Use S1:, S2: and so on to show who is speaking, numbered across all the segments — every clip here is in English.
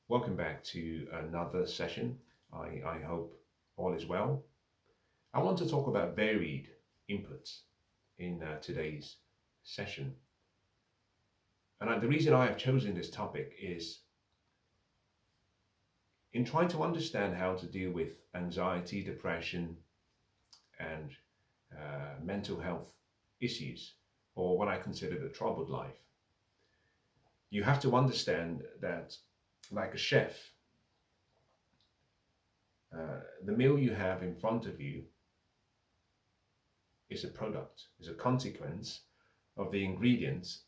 S1: Welcome back to another session. I hope all is well. I want to talk about varied inputs in today's session. The reason I have chosen this topic is in trying to understand how to deal with anxiety, depression, and mental health issues, or what I consider the troubled life. You have to understand that, like a chef, the meal you have in front of you is a product, is a consequence of the ingredients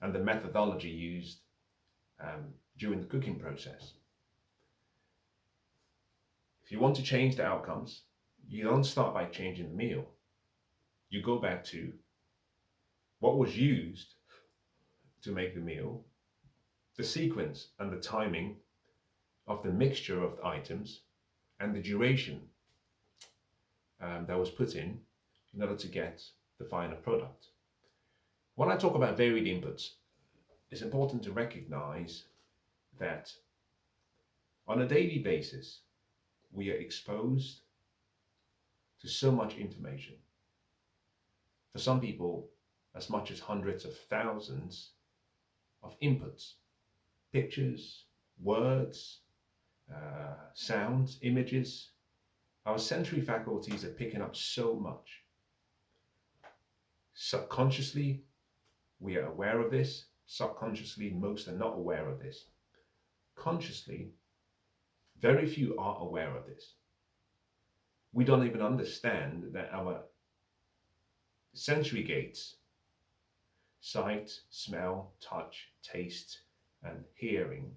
S1: and the methodology used during the cooking process. If you want to change the outcomes, you don't start by changing the meal. You go back to what was used to make the meal, the sequence and the timing of the mixture of the items, and the duration that was put in order to get the final product. When I talk about varied inputs, it's important to recognize that on a daily basis, we are exposed to so much information. For some people, as much as hundreds of thousands of inputs, pictures, words, sounds, images. Our sensory faculties are picking up so much. Subconsciously, we are aware of this. Subconsciously, most are not aware of this. Consciously, very few are aware of this. We don't even understand that our sensory gates, sight, smell, touch, taste, and hearing,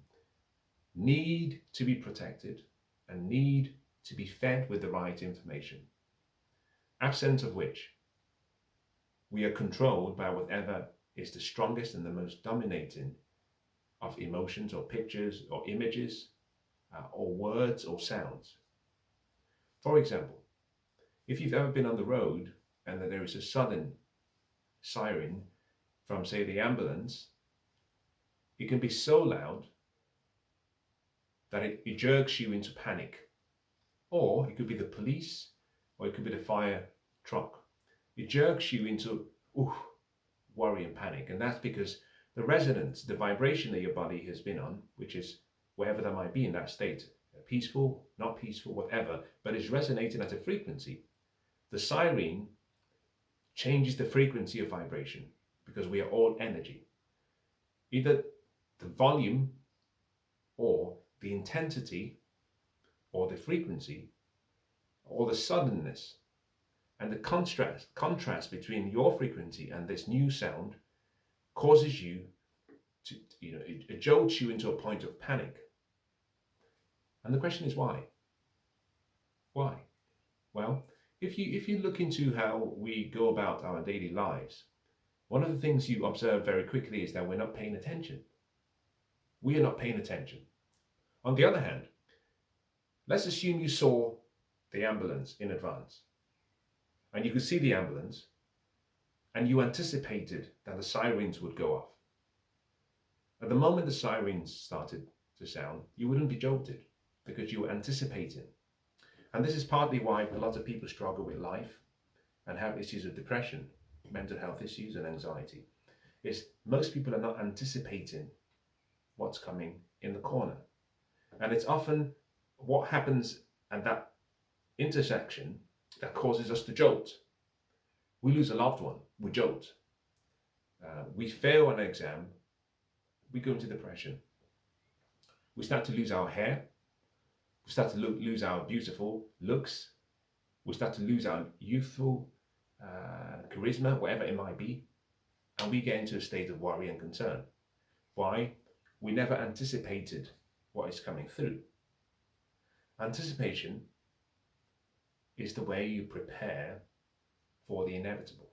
S1: need to be protected and need to be fed with the right information, absent of which we are controlled by whatever is the strongest and the most dominating of emotions or pictures or images or words or sounds. For example, if you've ever been on the road and that there is a sudden siren from, say, the ambulance, it can be so loud that it jerks you into panic. Or it could be the police, or it could be the fire truck. It jerks you into worry and panic. And that's because the resonance, the vibration that your body has been on, which is wherever that might be in that state, peaceful, not peaceful, whatever, but is resonating at a frequency. The siren changes the frequency of vibration because we are all energy. Either the volume or the intensity or the frequency or the suddenness and the contrast between your frequency and this new sound causes you to, it jolts you into a point of panic. And the question is why? Why? Well, if you look into how we go about our daily lives, one of the things you observe very quickly is that we're not paying attention. We are not paying attention. On the other hand, let's assume you saw the ambulance in advance and you could see the ambulance and you anticipated that the sirens would go off. At the moment the sirens started to sound, you wouldn't be jolted because you were anticipating. And this is partly why a lot of people struggle with life and have issues of depression, mental health issues, and anxiety. Is most people are not anticipating what's coming in the corner. And it's often what happens at that intersection that causes us to jolt. We lose a loved one, we jolt. We fail an exam, we go into depression. We start to lose our hair, we start to lose our beautiful looks, we start to lose our youthful charisma, whatever it might be, and we get into a state of worry and concern. Why? We never anticipated what is coming through. Anticipation is the way you prepare for the inevitable,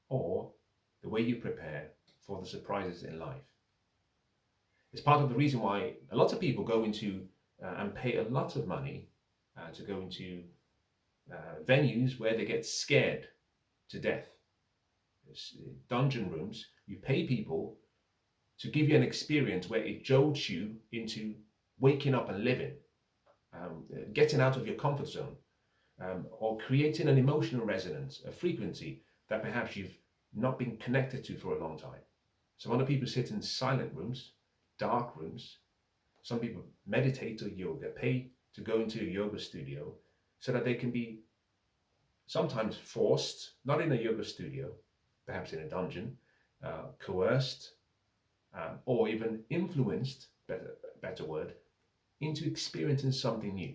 S1: or the way you prepare for the surprises in life. It's part of the reason why a lot of people go into and pay a lot of money to go into venues where they get scared to death. It's dungeon rooms, you pay people to give you an experience where it jolts you into waking up and living, getting out of your comfort zone, or creating an emotional resonance, a frequency that perhaps you've not been connected to for a long time. Some other people sit in silent rooms, dark rooms. Some people meditate or yoga, pay to go into a yoga studio so that they can be sometimes forced, not in a yoga studio, perhaps in a dungeon, coerced, or even influenced, better word, into experiencing something new,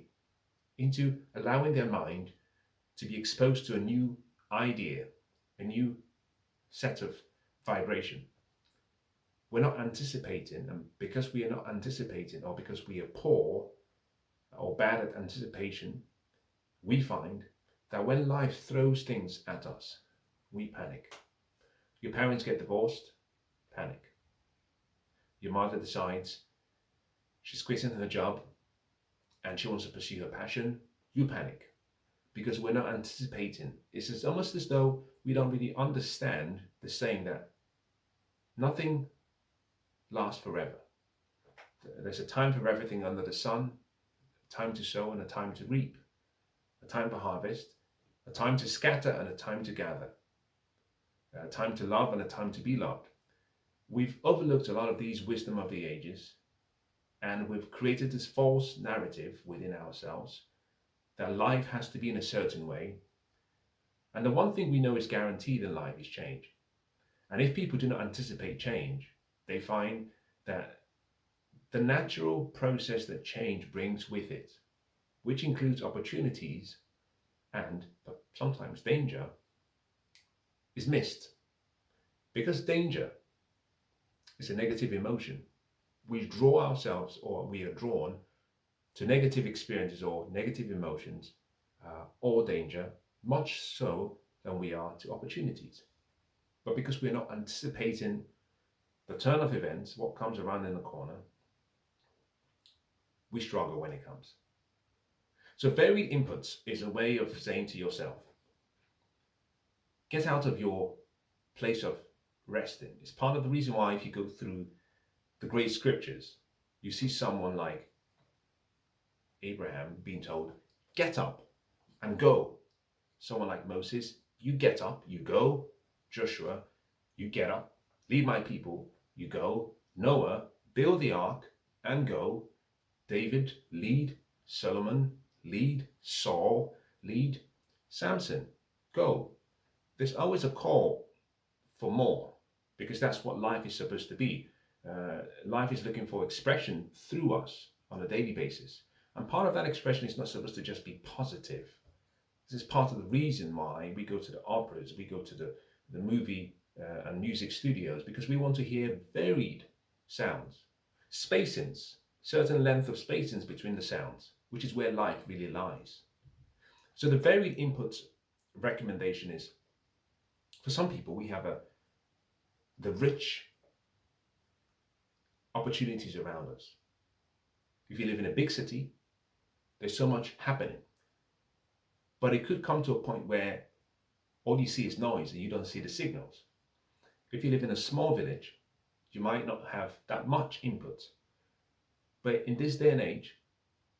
S1: into allowing their mind to be exposed to a new idea, a new set of vibration. We're not anticipating, and because we are not anticipating, or because we are poor or bad at anticipation, we find that when life throws things at us, we panic. Your parents get divorced, panic. Your mother decides she's quitting her job and she wants to pursue her passion, you panic. Because we're not anticipating. It's almost as though we don't really understand the saying that nothing lasts forever. There's a time for everything under the sun, a time to sow and a time to reap, a time for harvest, a time to scatter and a time to gather, a time to love and a time to be loved. We've overlooked a lot of these wisdom of the ages, and we've created this false narrative within ourselves that life has to be in a certain way. And the one thing we know is guaranteed in life is change. And if people do not anticipate change, they find that the natural process that change brings with it, which includes opportunities and sometimes danger, is missed. Because danger is a negative emotion, we draw ourselves, or we are drawn to negative experiences or negative emotions or danger, much so than we are to opportunities. But because we're not anticipating the turn of events, what comes around in the corner, we struggle when it comes. So varied inputs is a way of saying to yourself, get out of your place of resting. It's part of the reason why if you go through the great scriptures, you see someone like Abraham being told, get up and go. Someone like Moses, you get up, you go. Joshua, you get up, lead my people, you go. Noah, build the ark and go. David, lead. Solomon, lead. Saul, lead. Samson, go. There's always a call for more, because that's what life is supposed to be. Life is looking for expression through us on a daily basis. And part of that expression is not supposed to just be positive. This is part of the reason why we go to the operas, we go to the movie and music studios, because we want to hear varied sounds, spacings, certain length of spacings between the sounds, which is where life really lies. So the varied inputs recommendation is, for some people, we have the rich opportunities around us. If you live in a big city, there's so much happening. But it could come to a point where all you see is noise and you don't see the signals. If you live in a small village, you might not have that much input. But in this day and age,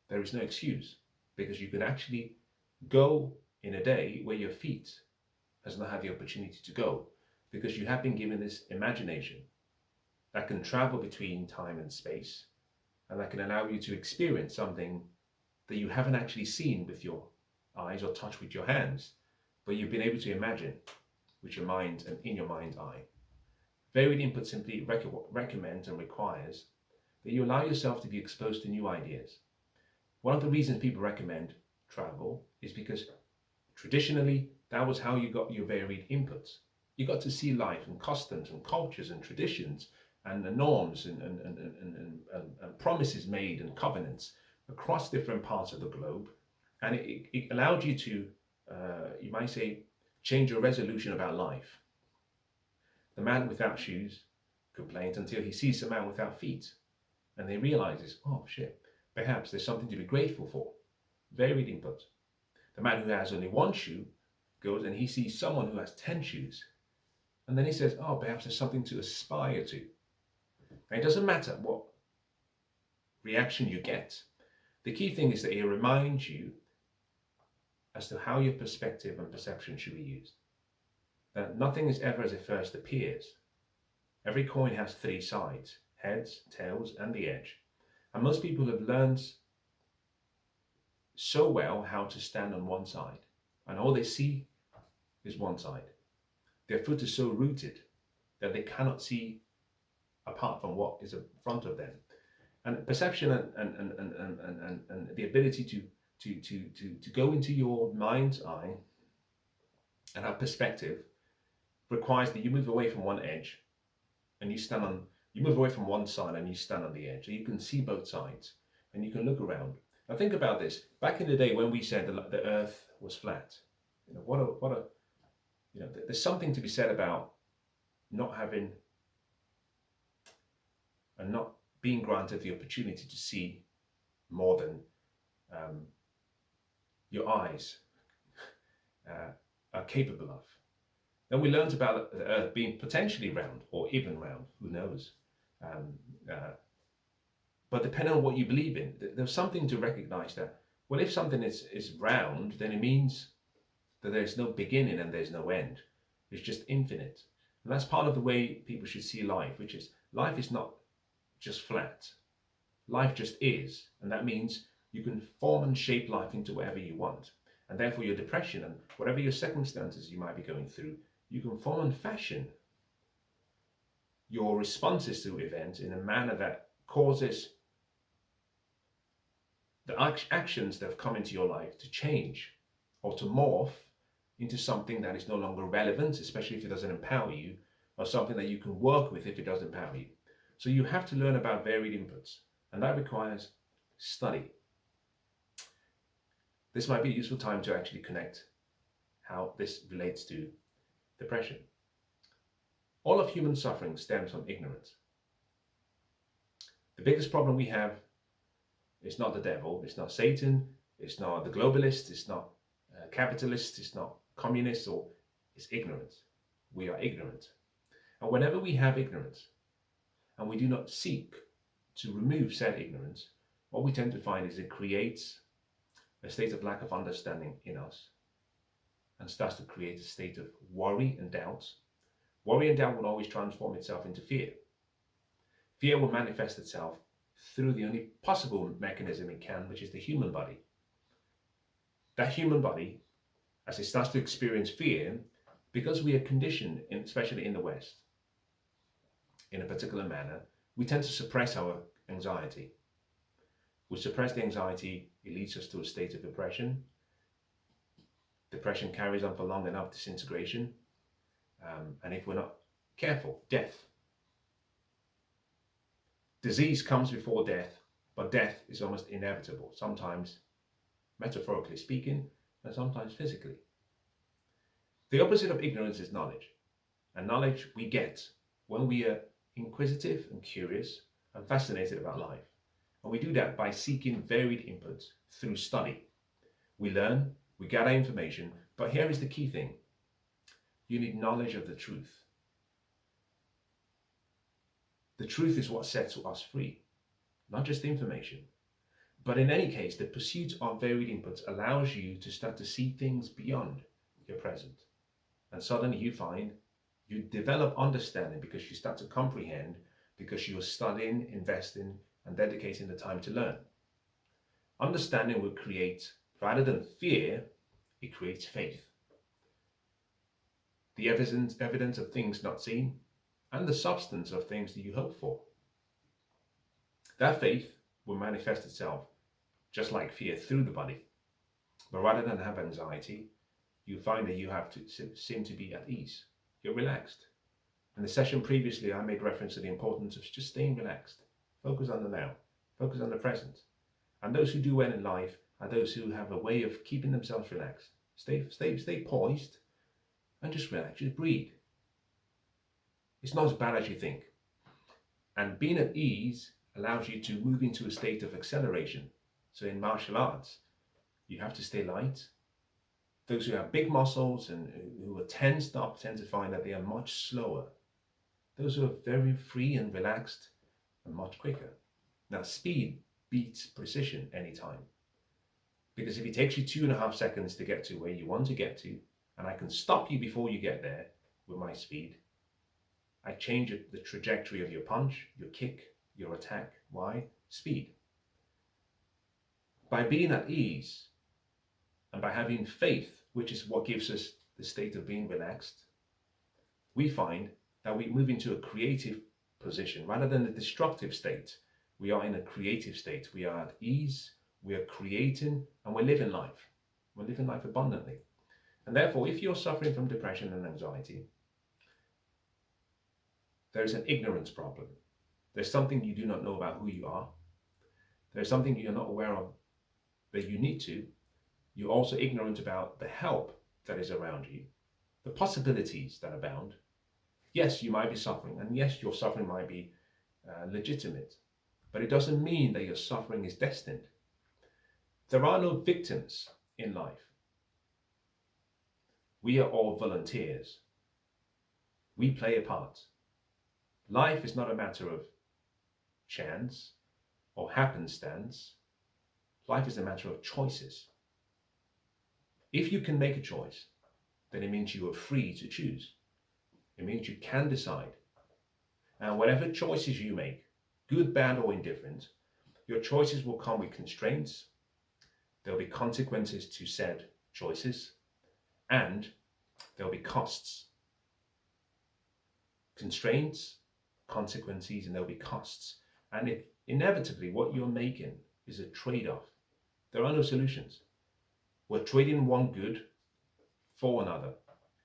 S1: there is no excuse, because you can actually go in a day where your feet has not had the opportunity to go, because you have been given this imagination that can travel between time and space, and that can allow you to experience something that you haven't actually seen with your eyes or touched with your hands, but you've been able to imagine with your mind and in your mind's eye. Varied input simply recommends and requires that you allow yourself to be exposed to new ideas. One of the reasons people recommend travel is because traditionally that was how you got your varied inputs. You got to see life and customs and cultures and traditions and the norms and promises made and covenants across different parts of the globe. And it allowed you to, you might say, change your resolution about life. The man without shoes complains until he sees the man without feet. And then realizes, oh shit, perhaps there's something to be grateful for. Varied input. The man who has only one shoe goes and he sees someone who has 10 shoes. And then he says, oh, perhaps there's something to aspire to. And it doesn't matter what reaction you get. The key thing is that it reminds you as to how your perspective and perception should be used. That nothing is ever as it first appears. Every coin has three sides: heads, tails, and the edge. And most people have learned so well how to stand on one side, and all they see is one side. Their foot is so rooted that they cannot see apart from what is in front of them. And perception and the ability to go into your mind's eye and have perspective requires that you move away from one edge and you move away from one side and you stand on the edge. So you can see both sides and you can look around. Now think about this. Back in the day when we said the earth was flat, there's something to be said about not having and not being granted the opportunity to see more than your eyes are capable of. Then we learned about the earth being potentially round or even round, who knows. But depending on what you believe in, there's something to recognize that, well, if something is round, then it means that there's no beginning and there's no end. It's just infinite. And that's part of the way people should see life, which is life is not just flat. Life just is. And that means you can form and shape life into whatever you want. And therefore your depression and whatever your circumstances you might be going through, you can form and fashion your responses to events in a manner that causes the actions that have come into your life to change or to morph into something that is no longer relevant, especially if it doesn't empower you, or something that you can work with if it does empower you. So you have to learn about varied inputs, and that requires study. This might be a useful time to actually connect how this relates to depression. All of human suffering stems from ignorance. The biggest problem we have is not the devil, it's not Satan, it's not the globalist, it's not capitalist, it's not communist, or it's ignorance. We are ignorant. And whenever we have ignorance, and we do not seek to remove said ignorance, what we tend to find is it creates a state of lack of understanding in us and starts to create a state of worry and doubt. Worry and doubt will always transform itself into fear. Fear will manifest itself through the only possible mechanism it can, which is the human body. That human body, as it starts to experience fear, because we are conditioned, especially in the West, in a particular manner, we tend to suppress our anxiety. We suppress the anxiety, it leads us to a state of depression. Depression carries on for long enough, disintegration, and if we're not careful, death. Disease comes before death, but death is almost inevitable, sometimes metaphorically speaking, and sometimes physically. The opposite of ignorance is knowledge, and knowledge we get when we are inquisitive and curious and fascinated about life. And we do that by seeking varied inputs through study. We learn, we gather information, but here is the key thing. You need knowledge of the truth. The truth is what sets us free, not just information. But in any case, the pursuit of varied inputs allows you to start to see things beyond your present. And suddenly you find you develop understanding because you start to comprehend, because you are studying, investing, and dedicating the time to learn. Understanding will create, rather than fear, it creates faith. The evidence of things not seen, and the substance of things that you hope for. That faith will manifest itself, just like fear, through the body. But rather than have anxiety, you find that you have to seem to be at ease. You're relaxed. In the session previously, I made reference to the importance of just staying relaxed. Focus on the now. Focus on the present. And those who do well in life are those who have a way of keeping themselves relaxed. Stay poised and just relax. Just breathe. It's not as bad as you think. And being at ease allows you to move into a state of acceleration. So in martial arts, you have to stay light. Those who have big muscles and who are tensed up tend to find that they are much slower. Those who are very free and relaxed are much quicker. Now, speed beats precision anytime. Because if it takes you 2.5 seconds to get to where you want to get to, and I can stop you before you get there with my speed, I change the trajectory of your punch, your kick, your attack. Why? Speed. By being at ease and by having faith, which is what gives us the state of being relaxed, we find that we move into a creative position rather than the destructive state. We are in a creative state. We are at ease, we are creating, and we're living life. We're living life abundantly. And therefore, if you're suffering from depression and anxiety, there's an ignorance problem. There's something you do not know about who you are. There's something you're not aware of that you need to. You're also ignorant about the help that is around you, the possibilities that abound. Yes, you might be suffering, and yes, your suffering might be legitimate, but it doesn't mean that your suffering is destined. There are no victims in life. We are all volunteers. We play a part. Life is not a matter of chance or happenstance. Life is a matter of choices. If you can make a choice, then it means you are free to choose. It means you can decide. And whatever choices you make, good, bad, or indifferent, your choices will come with constraints. There'll be consequences to said choices, and there'll be costs. Constraints, consequences, and there'll be costs. And inevitably, what you're making is a trade-off. There are no solutions. We're trading one good for another.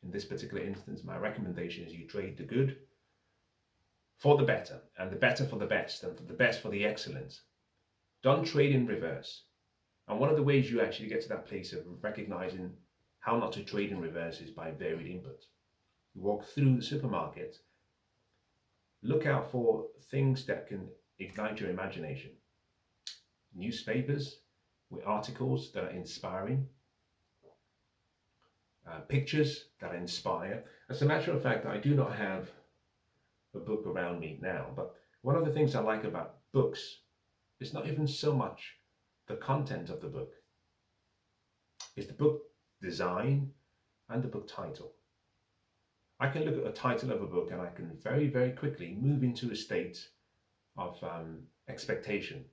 S1: In this particular instance, my recommendation is you trade the good for the better, and the better for the best, and the best for the excellent. Don't trade in reverse. And one of the ways you actually get to that place of recognizing how not to trade in reverse is by varied input. You walk through the supermarket, look out for things that can ignite your imagination. Newspapers with articles that are inspiring, pictures that inspire. As a matter of fact, I do not have a book around me now, but one of the things I like about books is not even so much the content of the book, it's the book design and the book title. I can look at the title of a book and I can very, very quickly move into a state of expectation.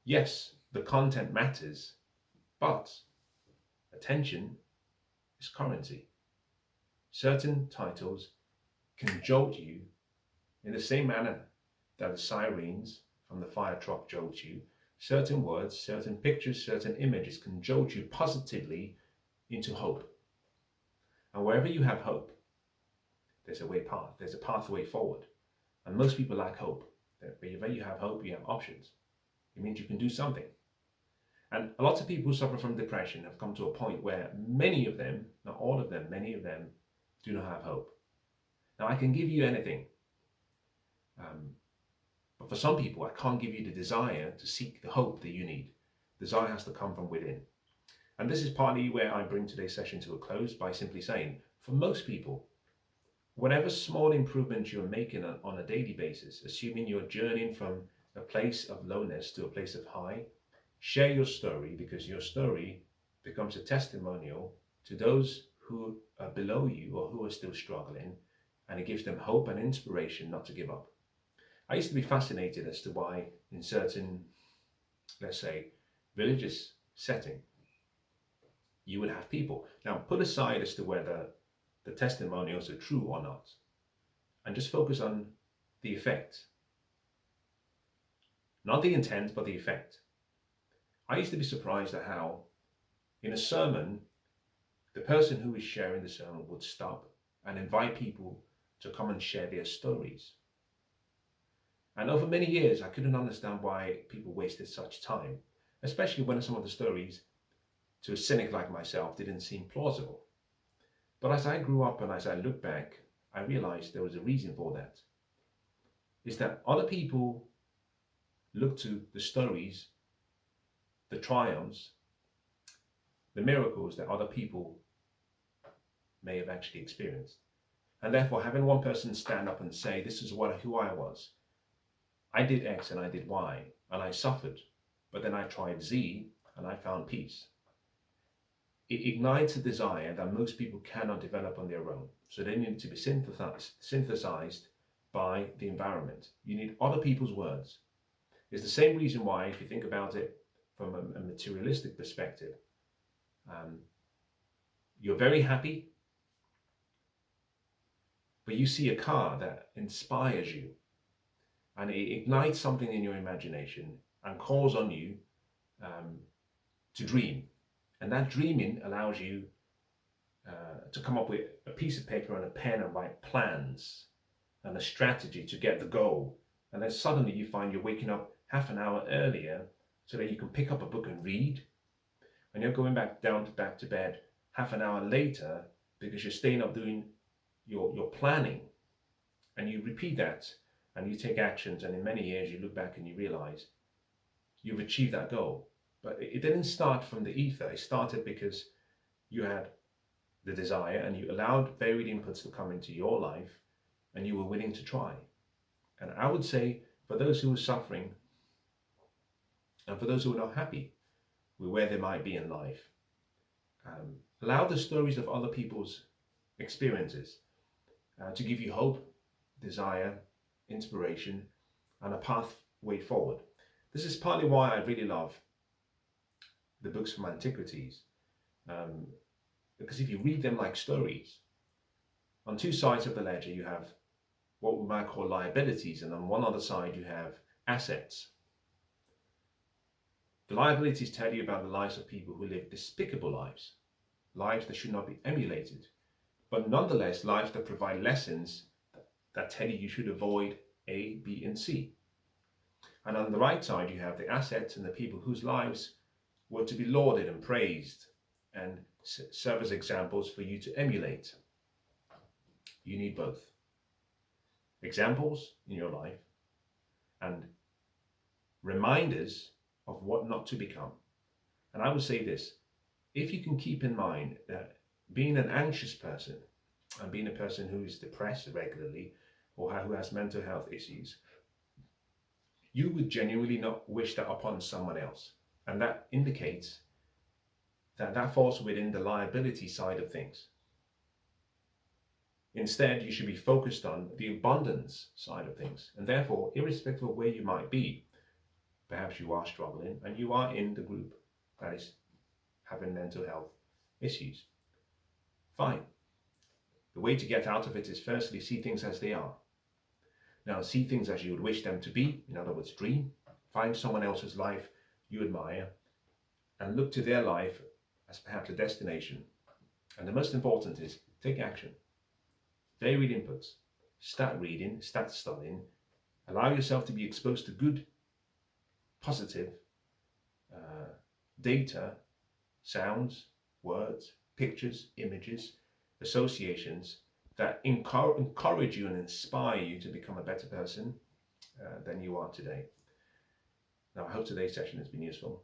S1: Yes, the content matters, but attention is currency. Certain titles can jolt you in the same manner that the sirens from the fire truck jolt you. Certain words, certain pictures, certain images can jolt you positively into hope. And wherever you have hope, there's a pathway forward. And most people lack hope. Wherever you have hope, you have options. It means you can do something. And a lot of people who suffer from depression have come to a point where many of them, not all of them, many of them do not have hope. Now, I can give you anything. But for some people, I can't give you the desire to seek the hope that you need. Desire has to come from within. And this is partly where I bring today's session to a close by simply saying, for most people, whatever small improvements you're making on a daily basis, assuming you're journeying from a place of lowness to a place of high, share your story, because your story becomes a testimonial to those who are below you or who are still struggling, and it gives them hope and inspiration not to give up. I used to be fascinated as to why in certain, let's say, religious setting, you would have people. Now, put aside as to whether the testimonials are true or not, and just focus on the effect. Not the intent, but the effect. I used to be surprised at how, in a sermon, the person who is sharing the sermon would stop and invite people to come and share their stories. And over many years, I couldn't understand why people wasted such time, especially when some of the stories, to a cynic like myself, didn't seem plausible. But as I grew up and as I look back, I realized there was a reason for that. It's that other people look to the stories, the triumphs, the miracles that other people may have actually experienced. And therefore, having one person stand up and say, this is who I was, I did X and I did Y and I suffered, but then I tried Z and I found peace. It ignites a desire that most people cannot develop on their own. So they need to be synthesized by the environment. You need other people's words. It's the same reason why, if you think about it from a materialistic perspective, you're very happy, but you see a car that inspires you and it ignites something in your imagination and calls on you to dream. And that dreaming allows you to come up with a piece of paper and a pen and write plans and a strategy to get the goal. And then suddenly you find you're waking up half an hour earlier so that you can pick up a book and read. And you're going back to bed half an hour later because you're staying up doing your planning. And you repeat that and you take actions, and in many years you look back and you realize you've achieved that goal. But it didn't start from the ether. It started because you had the desire and you allowed varied inputs to come into your life and you were willing to try. And I would say for those who are suffering and for those who are not happy with where they might be in life, allow the stories of other people's experiences to give you hope, desire, inspiration, and a pathway forward. This is partly why I really love the books from antiquities, because if you read them like stories, on two sides of the ledger you have what we might call liabilities, and on one other side you have assets. The liabilities tell you about the lives of people who live despicable lives, lives that should not be emulated, but nonetheless lives that provide lessons that tell you you should avoid A, B, and C. And on the right side you have the assets and the people whose lives were to be lauded and praised and serve as examples for you to emulate. You need both. Examples in your life and reminders of what not to become. And I would say this, if you can keep in mind that being an anxious person and being a person who is depressed regularly or who has mental health issues, you would genuinely not wish that upon someone else. And that indicates that that falls within the liability side of things. Instead, you should be focused on the abundance side of things. And therefore, irrespective of where you might be, perhaps you are struggling and you are in the group that is having mental health issues. Fine. The way to get out of it is firstly, see things as they are. Now, see things as you would wish them to be. In other words, dream. Find someone else's life you admire and look to their life as perhaps a destination. And the most important is take action. Varied inputs. Start reading, start studying. Allow yourself to be exposed to good, positive data, sounds, words, pictures, images, associations that encourage you and inspire you to become a better person than you are today. Now, I hope today's session has been useful.